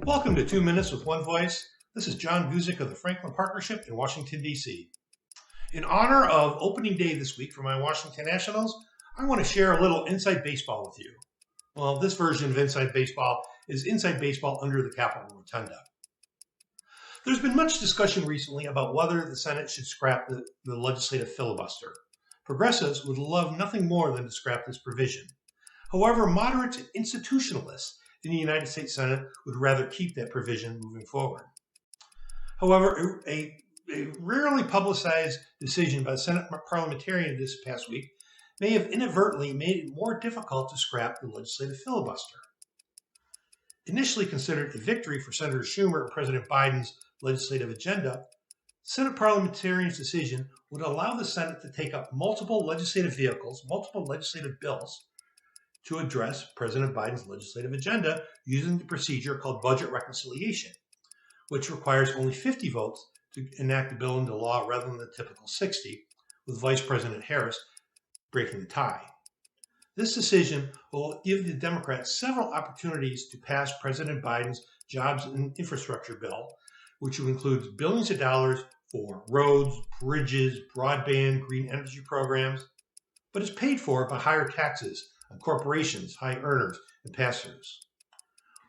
Welcome to 2 Minutes with One Voice. This is John Guzik of the Franklin Partnership in Washington, D.C. In honor of opening day this week for my Washington Nationals, I want to share a little inside baseball with you. Well, this version of inside baseball is inside baseball under the Capitol Rotunda. There's been much discussion recently about whether the Senate should scrap the legislative filibuster. Progressives would love nothing more than to scrap this provision. However, moderates and institutionalists in the United States Senate would rather keep that provision moving forward. However, a rarely publicized decision by the Senate parliamentarian this past week may have inadvertently made it more difficult to scrap the legislative filibuster. Initially considered a victory for Senator Schumer and President Biden's legislative agenda, Senate parliamentarians' decision would allow the Senate to take up multiple legislative bills to address President Biden's legislative agenda using the procedure called budget reconciliation, which requires only 50 votes to enact the bill into law rather than the typical 60, with Vice President Harris breaking the tie. This decision will give the Democrats several opportunities to pass President Biden's jobs and infrastructure bill, which will include billions of dollars for roads, bridges, broadband, green energy programs, but is paid for by higher taxes on corporations, high earners, and pass-throughs.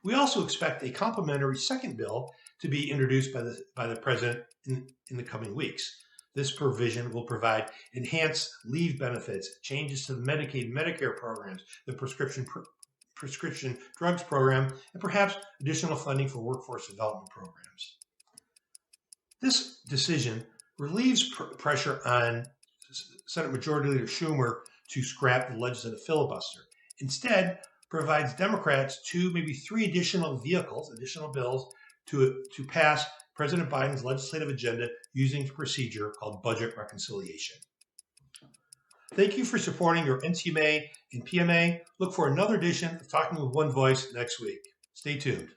We also expect a complementary second bill to be introduced by the president in the coming weeks. This provision will provide enhanced leave benefits, changes to the Medicaid and Medicare programs, the prescription drugs program, and perhaps additional funding for workforce development programs. This decision relieves pressure on Senate Majority Leader Schumer to scrap the legislative filibuster. Instead, provides Democrats 2, maybe 3 additional bills to pass President Biden's legislative agenda using the procedure called budget reconciliation. Thank you for supporting your NTMA and PMA. Look for another edition of Talking with One Voice next week. Stay tuned.